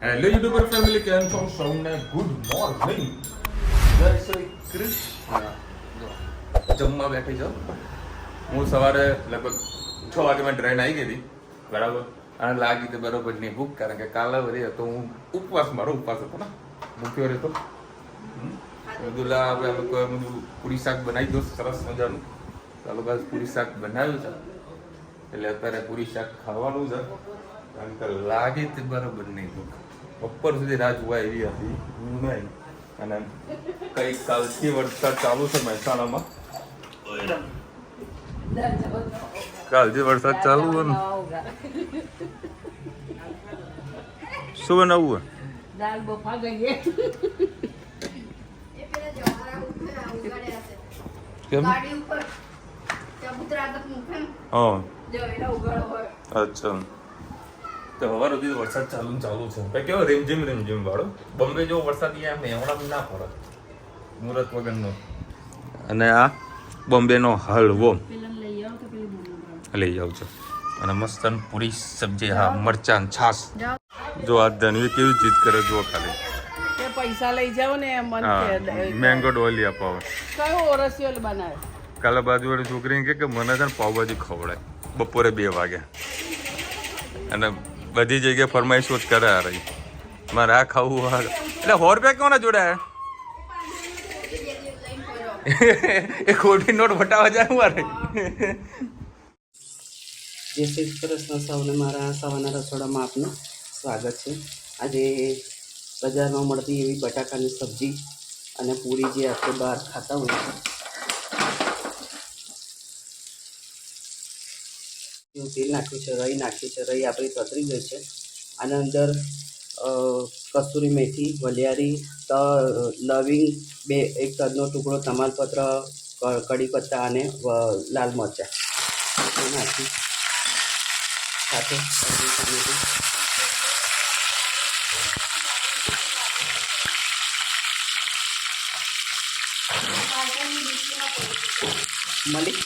Hello YouTuber family, કેમ છો? સૌને ગુડ મોર્નિંગ, જય શ્રી કૃષ્ણ. જમવા બેઠી છો. હું સવારે લગભગ 6 વાગે માં ટ્રેન આવી ગઈ હતી, બરાબર. અને લાગી તો બરોબર ની ભૂખ, કારણ કે કાલે વળી હતો હું ઉપવાસ, મારો ઉપવાસ હતો ને, ભૂખ્યો રહેતો. બધું આપણે બધું પૂરી શાક બનાવી દો સરસ મજાનું. ચાલો બસ પૂરી શાક બનાવ્યું છે, એટલે અત્યારે પૂરી શાક ખાવાનું છે. કારણ કે લાગી તે બરોબર નહીં ભૂખ. બપોર સુધી રાહ જોવા એવી હતી નહીં. અને કઈ કાલથી વરસાદ ચાલુ છે મહેસાણામાં. કાલથી વરસાદ ચાલુ હોય ને. શું બનાવવું હોય? દાલ બફા ગઈ. કેમ? હા, અચ્છા. તો હવાર સુધી વરસાદ ચાલુ છે. કેવો રીમઝીમ વાળો. બોમ્બે જેવો વરસાદ અહીંયા એવડા ના પડે, મુહૂર્ત વગરનો. અને આ બોમ્બેનો હળવો લઈ જાઉં છું. અને મસ્ત પૂરી સબ્જી, હા, મરચાં છાસ. જો આ ધનવી કેવી જીત કરે જુઓ ખાલી. પૈસા લઈ જાઓ ને મેંગો ડોલી અપાવો. કયો ઓરસિયલ બનાવે? કાલે બાજુવાળી છોકરીને કે મને છે ને પાવભાજી ખવડાય બપોરે 2 વાગે. અને બધી જગ્યાએ ફરમાઈશો જ કરે આ રહી. મારે આ ખાવું, એટલે 100 રૂપિયા કોને જોડાય? એ ખોટી નોટ વટાવા જાય મારે. જય શ્રી કૃષ્ણ. સૌને મારા સવારના રસોડામાં આપનું સ્વાગત છે. આજે બજારમાં મળતી એવી બટાકાની સબ્જી અને પૂરી જે આપણે બહાર ખાતા હોઈએ છીએ, તેલ નાખ્યું છે, રઈ નાખ્યું છે. રઈ આપણી તતરી ગઈ છે. આના અંદર કસૂરી મેથી, વલિયારી, લવિંગ, 1 તજનો ટુકડો, તમાલપત્ર, કડી પત્તા અને લાલ મરચાં નાખી સાથે મળી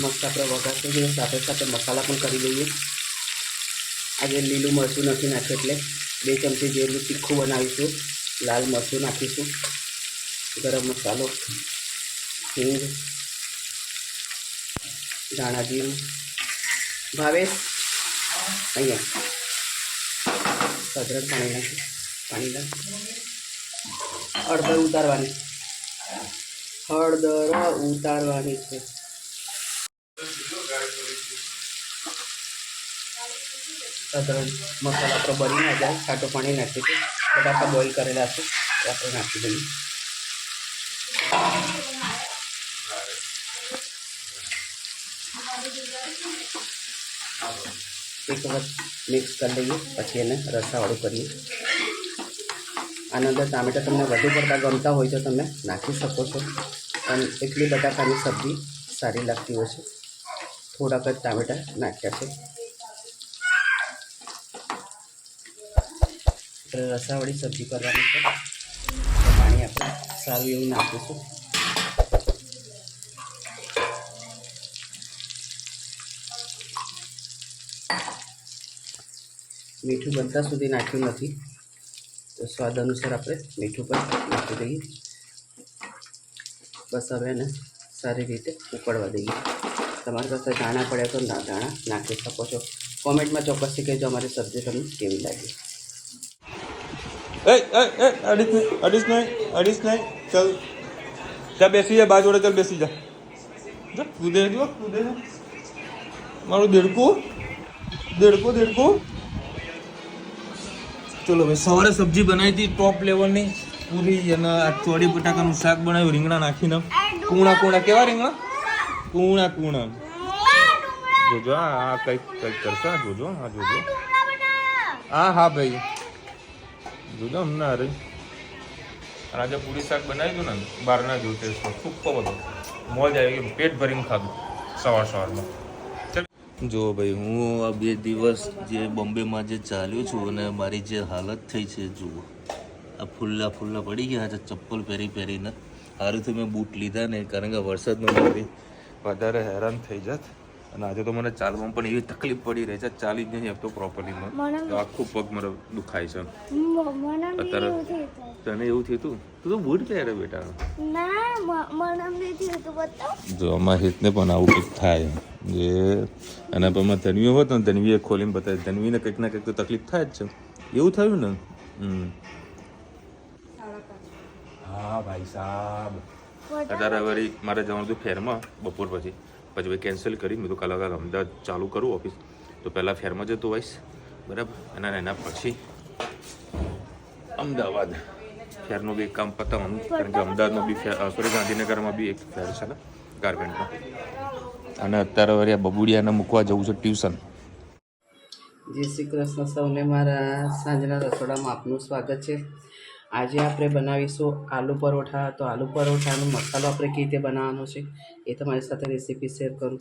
મસ્ત આપણે વઘારતો જઈએ, સાથે સાથે મસાલા પણ કરી દઈએ. આજે લીલું મરચું નથી નાખ્યું, એટલે 2 ચમચી જેટલું તીખું બનાવીશું. લાલ મરચું નાખીશું, ગરમ મસાલો, હિંગ, ધાણા જીરું. ભાવેશ અહીંયા સદરક પાણી નાખ. હળદર ઉતારવાની છે. સાધારણ મસાલા આપણો બળી ના જાય, ખાટું પાણી નાખીશું. બટાકા બોઇલ કરેલા છે, આપણે નાખી દઈએ. એક વખત મિક્સ કરી લઈએ, પછી એને રસાવાળું કરીએ. આના અંદર ટામેટાં તમને વધુ પડતા ગમતા હોય તો તમે નાખી શકો છો, અને એટલી બટાકાની સબ્જી સારી લાગતી હોય છે. થોડાક જ ટામેટાં નાખ્યા છે. રસાવાળી સબ્જી કરવાની છે. પાણી આપણે સારું એવું નાખીશું. મીઠું બનતા સુધી નાખ્યું નથી, તો સ્વાદ અનુસાર આપણે મીઠું પણ નાખી દઈએ. બસ હવે એને સારી રીતે ઉકળવા દઈએ. તમારી પાસે દાણા પડ્યા તો દાણા નાખી શકો છો. કોમેન્ટમાં ચોક્કસથી કહેજો અમારી સબ્જી તમને કેવી લાગી. અડીસ નહીં ચાલ ત્યાં બેસી જા, બાજુ ચાલ બેસી જા. તું દે મારું દેડકું. ચલો ભાઈ, સવારે સબ્જી બનાવી હતી ટોપ લેવલની પૂરી, અને આ ચોળી બટાકાનું શાક બનાવ્યું રીંગણા નાખીને. કૂણા કેવા રીંગણા? કૂણા. જોજો આ કઈક કરશે. જોજો. હા ભાઈ, જોજો અમને. અરે આજે પૂરી શાક બનાવી દઉં ને, બહારના જોતે સુપર બધો મોજ આવી ગઈ. પેટ ભરીને ખાધું સવારમાં. જો ભાઈ હું આ 2 દિવસ જે બોમ્બેમાં જે ચાલ્યો છું અને મારી જે હાલત થઈ છે જુઓ, આ ફૂલ્લા પડી ગયા છે ચપ્પલ પહેરીને. સારું તો મેં બૂટ લીધા નહીં, કારણ કે વરસાદમાં મારી વધારે હેરાન થઈ જાત. અને આજે તો મને ચાલવામાં પણ એવી તકલીફ પડી રહી છે, ચાલી જ નહીં આપતો પ્રોપરલીમાં. આખું પગ મારો દુખાય છે અત્યારે. તને એવું થયું તું? તું તો બૂટ પહેરે બેટા. જો આમાં હિતને પણ આવું કંઈક થાય જે એના પરમાં ધનવી હોત ને, ધનવીએ ખોલીને બતાવી, ધનવીને કંઈક ના કંઈક તો તકલીફ થાય જ છે. એવું થયું ને? હા ભાઈ સાહેબ, અત્યારે વળી મારે જવાનું હતું ફેરમાં બપોર પછી ભાઈ કેન્સલ કરી. મેં તો કાલે અમદાવાદ ચાલુ કરું ઓફિસ, તો પહેલાં ફેરમાં જતો હોઈશ, બરાબર. એના પછી અમદાવાદ ફેરનું બી કામ પતાવવાનું, કારણ કે અમદાવાદમાં બી સોરી ગાંધીનગરમાં બી એક ફેર છે ને ગાર્મેન્ટમાં. અને અત્યારે વળી આ બબુડિયાને મૂકવા જવું છે ટ્યુશન. જય શ્રી કૃષ્ણ સૌને, મારા સાંજના રસોડામાં આપનું સ્વાગત છે. આજે આપણે બનાવીશું આલુ પરોઠા. તો આલુ પરોઠાનો મસાલો આપણે કેવી રીતે બનાવવાનો છે એ તમારી સાથે રેસીપી શેર કરું.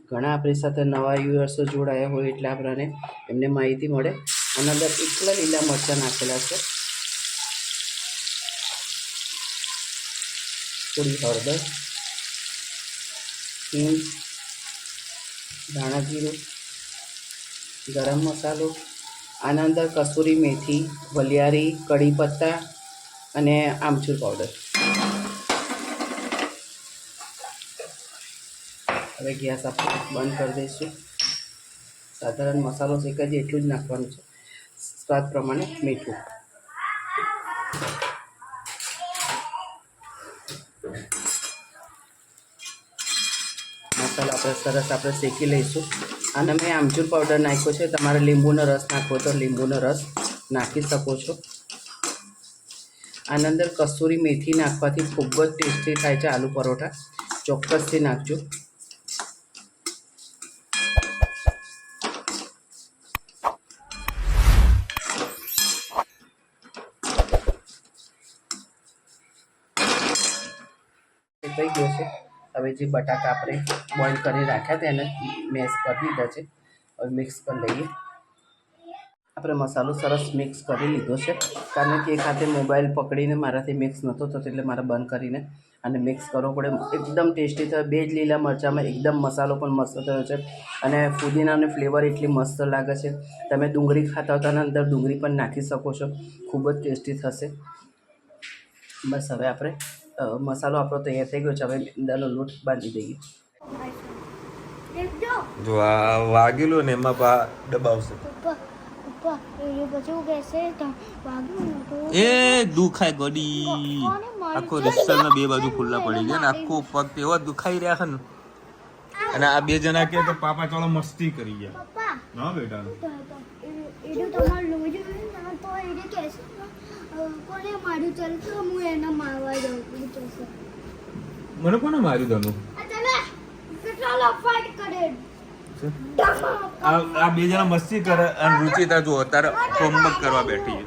ઘણા આપણી સાથે નવા યુઝર્સો જોડાયા હોય એટલે આપણને એમને માહિતી મળે. અને અંદર એકલા લીલા મરચાં નાખેલા છે, થોડી હળદર, હિંગ, ધાણા જીરું, ગરમ મસાલો, આના અંદર કસૂરી મેથી, વલિયારી, કઢી પત્તા અને આમચૂર પાવડર. હવે ગેસ આપણે બંધ કરી દઈશું. સાધારણ મસાલો શેકાય એટલું જ નાખવાનું છે, સ્વાદ પ્રમાણે મીઠું. મસાલો આપણે શેકી લઈશું. અને મેં આમચૂર પાવડર નાખ્યો છે, તમારે લીંબુનો રસ નાખવો તો લીંબુનો રસ નાખી શકો છો. આના અંદર કસૂરી મેથી નાખવાથી ખૂબ જ ટેસ્ટી થાય છે આલુ પરોઠા, ચોક્કસથી નાખજો. થઈ ગયો છે. હવે જે બટાકા આપણે બોઇલ કરી રાખ્યા હતા એને મેશ કરી દીધા છે. હવે મિક્સ કરી લઈએ. આપણે મસાલો સરસ મિક્સ કરી લીધો છે, કારણ કે એક હાથે મોબાઈલ પકડીને મારાથી મિક્સ નહોતો થતો, એટલે મારે બંધ કરીને અને મિક્સ કરવો પડે. એકદમ ટેસ્ટી થયો. 2 જ લીલા મરચાંમાં એકદમ મસાલો પણ મસ્ત થયો છે, અને ફુદીનાની ફ્લેવર એટલી મસ્ત લાગે છે. તમે ડુંગળી ખાતા હતા, અંદર ડુંગળી પણ નાખી શકો છો, ખૂબ જ ટેસ્ટી થશે. બસ હવે આપણે મસાલો આપણો તૈયાર થઈ ગયો છે. હવે મેંદાનો લોટ બાંધી દઈએ. જો આ વાગેલું ને એમાં દબાવશે એ દુખાય ગોડી. આખો રિક્ષાના 2 બાજુ ખુલ્લા પડી ગયા ને આખો પગ એવો દુખાઈ રહ્યા છે ને. અને આ 2 જણા કે તો પાપા ચાલો મસ્તી કરી ગયા. હા બેટા, મને કોને માર્યું તનું? આ 2 જણા મસ્તી કરે અને રુચિતા જો અત્યારે હોમવર્ક કરવા બેઠી છે.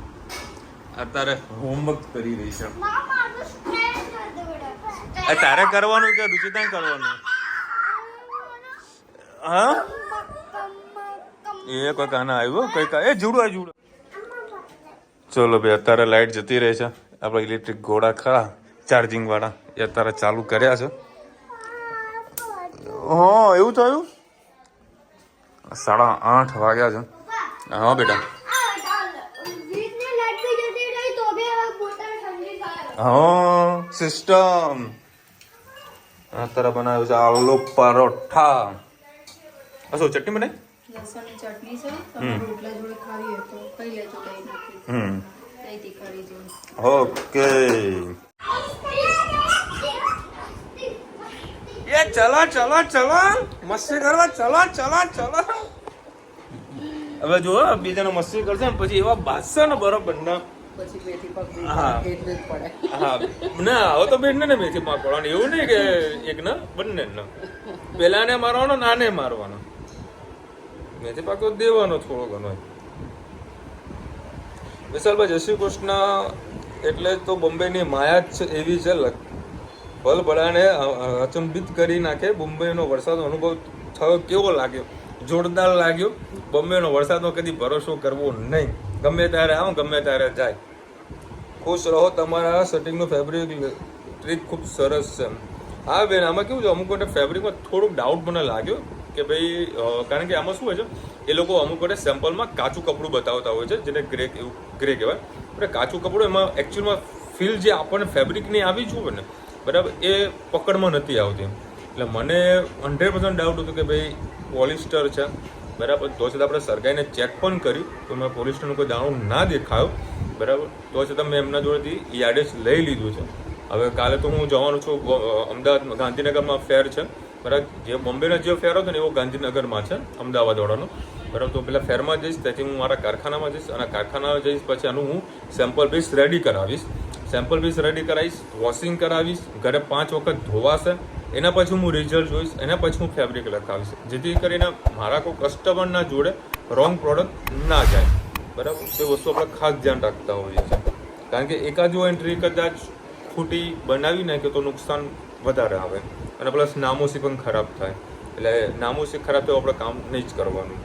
અત્યારે હોમવર્ક કરી રહી છે. તારે કરવાનું કે રુચિતા કરવાનું? હા એ કોઈ કાના આવ્યો કઈ એ જુડો. ચલો ભાઈ, અત્યારે લાઈટ જતી રહે છે. આપણે ઇલેક્ટ્રિક ઘોડા ખરા ચાર્જિંગ વાળા એ અત્યારે ચાલુ કર્યા છે. હા એવું થયું. 8:30 વાગ્યા છે. હા બેટા, હા સિસ્ટમ અત્યારે બનાવ્યું છે આલુ પરોઠા. શું ચટણી બનાવી? લસણની ચટણી છે. તમે રોટલા જોડે ખાવી હોય તો ખાઈ લેજો, કઈ નાખી દહીં તીખારી જેવું. ઓકે એ ચલો મસ્તી કરવા. ચલો હવે જો બીજાને મસ્તી કરશે ને પછી એવા બાદશે ને બરોબર ને પછી મેથી પકડી હા પડે. હા ના હવે તો બેન ને મેથી માં પડવાનું એવું નહીં કે એક ને બંને ને પેલાને મારવાનો નાને મારવાનો. મેથી પાકો દેવાનો થોડો ઘણો. વિશાલભાઈ જય શ્રી કૃષ્ણ. એટલે તો બોમ્બેની માયા જ છે એવી છે. ભલભલાને અચંબિત કરી નાખે. બોમ્બેનો વરસાદનો અનુભવ થયો કેવો લાગ્યો જોરદાર લાગ્યો. બોમ્બેનો વરસાદનો કદી ભરોસો કરવો નહીં, ગમે ત્યારે આવો ગમે ત્યારે જાય. ખુશ રહો. તમારા શર્ટિંગનું ફેબ્રિક ટ્રીક ખૂબ સરસ છે. હા બેન, આમાં કેવું છે, અમુક વખતે ફેબ્રિકમાં થોડુંક ડાઉટ મને લાગ્યો કે ભાઈ, કારણ કે આમાં શું હોય છે, એ લોકો અમુક વખતે સેમ્પલમાં કાચું કપડું બતાવતા હોય છે, જેને ગ્રે કહેવાય. એટલે કાચું કપડું એમાં એકચ્યુઅલમાં ફીલ જે આપણને ફેબ્રિકની આવી જોઈએ ને, બરાબર, એ પકડમાં નથી આવતી. એટલે મને 100% ડાઉટ હતું કે ભાઈ પોલિસ્ટર છે, બરાબર. તો છતાં આપણે સરગાઈને ચેક પણ કર્યું તો મેં પોલિસ્ટરનો કોઈ દાણો ના દેખાયો, બરાબર. તો છતાં મેં એમના જોડેથી યાર્ડેજ લઈ લીધું છે. હવે કાલે તો હું જવાનું છું અમદાવાદ, ગાંધીનગરમાં ફેર છે, બરાબર. જે બોમ્બેનો જે ફેર હતો ને એવો ગાંધીનગરમાં છે, અમદાવાદવાળાનો, બરાબર. તો પેલા ફેરમાં જઈશ, ત્યાંથી હું મારા કારખાનામાં જઈશ, અને કારખાનામાં જઈશ પછી આનું હું સેમ્પલ પીસ રેડી કરાવીશ. સેમ્પલ પીસ રેડી કરાવીશ, વોશિંગ કરાવીશ, ઘરે 5 વખત ધોવાશે, એના પછી હું રિઝલ્ટ જોઈશ, એના પછી હું ફેબ્રિક લખાવીશ, જેથી કરીને મારા કોઈ કસ્ટમરના જોડે રોંગ પ્રોડક્ટ ના જાય, બરાબર. તે વસ્તુ આપણે ખાસ ધ્યાન રાખતા હોઈએ છીએ, કારણ કે એકાદ જો એન્ટ્રી કદાચ ખોટી બનાવી નાખે તો નુકસાન વધારે આવે, અને પ્લસ નામોસી પણ ખરાબ થાય. એટલે નામોસી ખરાબ તો આપણે કામ નહીં જ કરવાનું.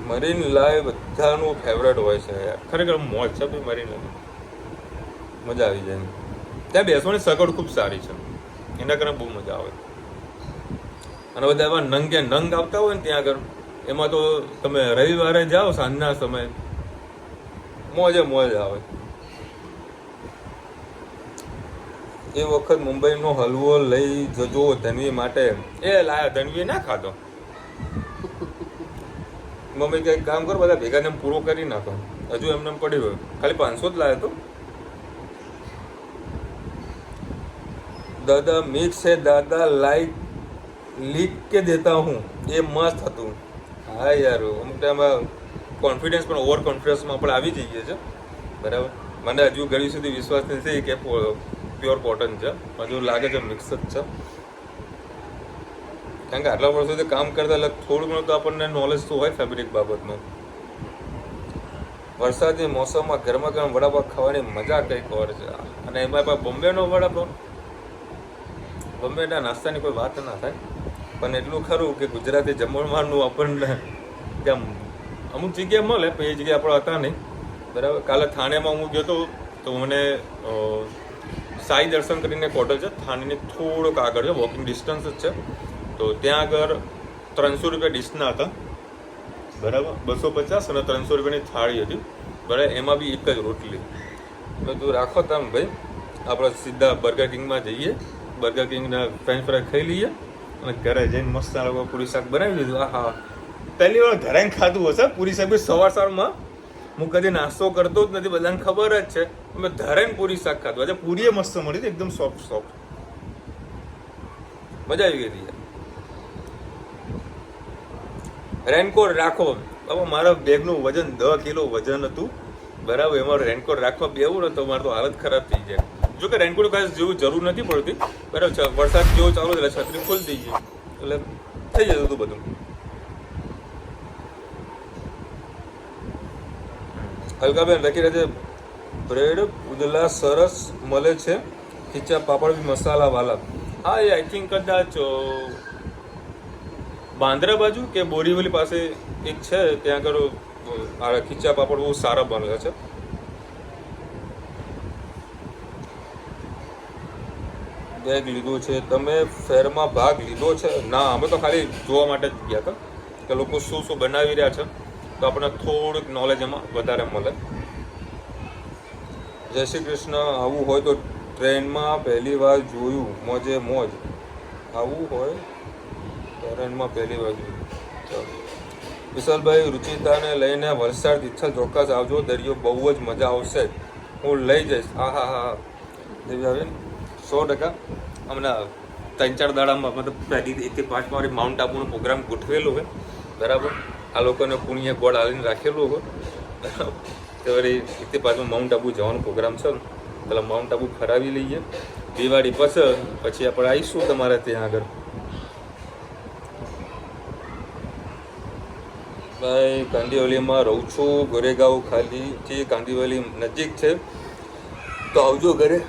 મરીન લાઈવ બધાનું ફેવરેટ હોય છે યાર, ખરેખર મોજ છે ભાઈ મરીન લાઈવ, મજા આવી જાય. ત્યાં બેસવાની સગવડ ખૂબ સારી છે, એના કારણે બહુ મજા આવે. અને બધા એવા નંગ આવતા હોય ને ત્યાં આગળ, એમાં તો તમે રવિવારે જાઓ સાંજના સમયે, મોજ આવે. એ વખત મુંબઈનો હલવો લઈ જજો ધનવી માટે. એ લાયા, ધનવીએ ના ખાધો. મમ્મી કંઈક કામ કરો, બધા ભેગા ને પૂરો કરી નાખો. હજુ એમને પડી ગયો, ખાલી 500 જ લાવ્યો તો. દાદા મિક્સ છે, દાદા લીક કે દેતા હું, એ મસ્ત હતું. હા યાર, અમુક ટાઈમમાં કોન્ફિડન્સ પણ ઓવર કોન્ફિડન્સમાં આપણે આવી જઈએ છીએ, બરાબર. મને હજુ ઘડી સુધી વિશ્વાસ નથી કે પ્યોર કોટન છે, હજુ લાગે છે મિક્સ જ છે. કારણ કે આટલા વર્ષોથી કામ કરતા એટલે થોડું ઘણું તો આપણને નોલેજ તો હોય ફેબ્રિક બાબતમાં. વરસાદની મોસમમાં ગરમા ગરમ વડાપાવ ખાવાની મજા કંઈક ઓર છે. અને એમાં પણ બોમ્બેનો વડાપાવ, બોમ્બેના નાસ્તાની કોઈ વાત ના થાય, પણ એટલું ખરું કે ગુજરાતી જમણવારનું આપણને ત્યાં અમુક જગ્યાએ મળે, પણ એ જગ્યાએ આપણે હતા નહીં, બરાબર. કાલે થાણેમાં હું ગયો હતો, તો મને સાઈ દર્શન કરીને એક હોટલ છે થાણેની થોડોક આગળ છે, વોકિંગ ડિસ્ટન્સ જ છે. તો ત્યાં આગળ 300 રૂપિયા ડિશના હતા, બરાબર. 250 અને 300 રૂપિયાની થાળી હતી, બરાબર. એમાં બી એક જ રોટલી. તું રાખો તમે ભાઈ, આપણે સીધા બર્ગર કિંગમાં જઈએ, બર્ગર કિંગના ફ્રેન્ચ ફ્રાય ખાઈ લઈએ, અને ઘરે જઈને મસ્ત લોકો પૂરી શાક બનાવી લીધું. હા, પહેલી વાર ઘરે ખાધું હશે પૂરી શાક. બી સવારમાં હું કદી નાસ્તો કરતો જ નથી, બધાને ખબર જ છે. અમે ધરાઈને પૂરી શાક ખાધું. આજે પૂરી મસ્ત મળી હતી, એકદમ સોફ્ટ, મજા આવી ગઈ હતી. રેનકોટ રાખો બાબા. મારા બેગનું વજન 10 કિલો વજન હતું, બરાબર. એમાં રેનકોટ રાખવા બેવું ને તો મારે તો હાલત ખરાબ થઈ જાય. જો કે રેનકોટ ખાસ જેવું જરૂર નથી પડતી, બરાબર. વરસાદ જેવો ચાલુ એટલે છત્રી ખોલી દઈએ એટલે થઈ જતું હતું બધું. હલકાબેન લખી રહ્યા છે, બ્રેડ ઉદલા સરસ મળે છે, ખીચા પાપડ બી મસાલા વાલા. હા, એ આઈ થિંક કદાચ બાંદ્રા બાજુ કે બોરીવલી પાસે એક છે, ત્યાં આગળ ખીચા પાપડ બહુ સારા બને છે. બેગ લીધું છે તમે? ફેરમાં ભાગ લીધો છે? ના, અમે તો ખાલી જોવા માટે જ ગયા હતા કે લોકો શું શું બનાવી રહ્યા છે, તો આપણને થોડુંક નોલેજ એમાં વધારે મળે. જય શ્રી કૃષ્ણ. આવું હોય તો ટ્રેનમાં પહેલી વાર જોયું, મોજે મોજ. આવું હોય ટ્રેનમાં પહેલી વાર જોયું. ચાલો વિશાલભાઈ, રુચિતાને લઈને વલસાડ તિથલ ચોક્કસ આવજો, દરિયો બહુ જ મજા આવશે, હું લઈ જઈશ. હા દેવ્યાબેન 100%. હમણાં 3-4 દાડામાં મતલબ પહેલી 1 થી 5 મારી માઉન્ટ આબુનો પ્રોગ્રામ ગોઠવેલો હોય, બરાબર. આ લોકોને પુણ્ય ગોળ હાલીને રાખેલું હોય, બરાબર. તો વળી 1 થી 5 માઉન્ટ આબુ જવાનો પ્રોગ્રામ છે ને, પેલા માઉન્ટ આબુ ફરાવી લઈએ. દિવાળી પછી આપણે આવીશું તમારે ત્યાં આગળ. ભાઈ કાંદીવલીમાં રહું છું, ગોરેગાંવ ખાલીથી કાંદીવલી નજીક છે, તો આવજો ઘરે.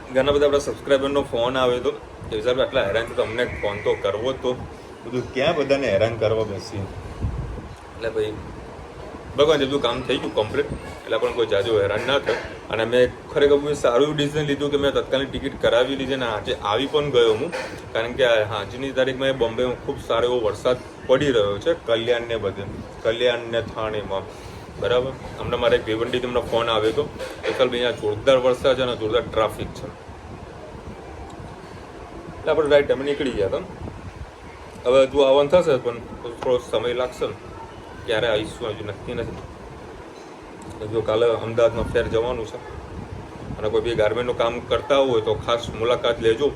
ઘણા બધા આપણા સબસ્ક્રાઈબરનો ફોન આવે તો કે વિશાલભાઈ આટલા હેરાન છે તો અમને ફોન તો કરવો જ તો બધું ક્યાં બધાને હેરાન કરવા બેસી એટલે ભાઈ ભગવાન બધું કામ થઈ ગયું કમ્પ્લીટ એટલે પણ કોઈ જાજુ હેરાન ના થયો અને મેં ખરેખર બહુ સારું ડિસિઝન લીધું કે મેં તત્કાલની ટિકિટ કરાવી લીધી અને આજે આવી પણ ગયો હું કારણ કે આજની તારીખમાં બોમ્બેમાં ખૂબ સારો એવો વરસાદ પડી રહ્યો છે કલ્યાણ ને બધે કલ્યાણ ને થાણેમાં બરાબર હમણાં મારે એક ભીવંડી તમને ફોન આવ્યો હતો વિશાલભાઈ અહીંયા જોરદાર વરસાદ છે અને જોરદાર ટ્રાફિક છે એટલે આપણે રાઈટ ટાઈમે નીકળી ગયા હતા હવે હજુ આવવાનું થશે પણ થોડો સમય લાગશે ને ક્યારે આવીશું હજુ નક્કી નથી જો કાલે અમદાવાદમાં ફેર જવાનું છે અને કોઈ બી ગાર્મેન્ટનું કામ કરતા હોય તો ખાસ મુલાકાત લેજો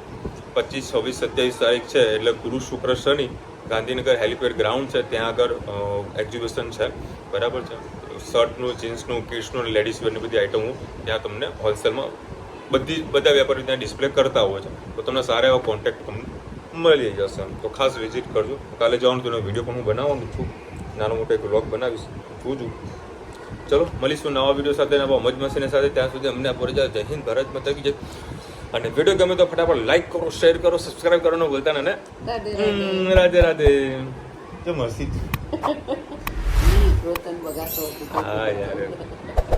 25, 26, 27 તારીખ છે એટલે ગુરુ શુક્ર શનિ ગાંધીનગર હેલિપેડ ગ્રાઉન્ડ છે ત્યાં આગળ એક્ઝિબિશન છે બરાબર છે શર્ટનું જીન્સનું કિડ્સનું લેડીઝ વેરની બધી આઇટમો ત્યાં તમને હોલસેલમાં બધા વેપારીઓ ત્યાં ડિસ્પ્લે કરતા હોય છે તો તમને સારા એવા કોન્ટેક્ટ તમને મળી જશે તો ખાસ વિઝિટ કરજો કાલે જવાનું તેનો વિડીયો પણ હું બનાવવાનું છું નાનો મોટો એક વ્લોગ બનાવીશ જોજો ચલો મળીશું નવા વિડીયો સાથે નવા મોજ મસ્તીની સાથે ત્યાં સુધી અમને આપો રજા જય હિન્દ ભારત માતા કી જય અને વિડીયો ગમે તો ફટાફટ લાઈક કરો શેર કરો સબસ્ક્રાઇબ કરવાનું ભૂલતા ને રાધે રાધે જો મસ્તી રોતન બગાસો હા યાર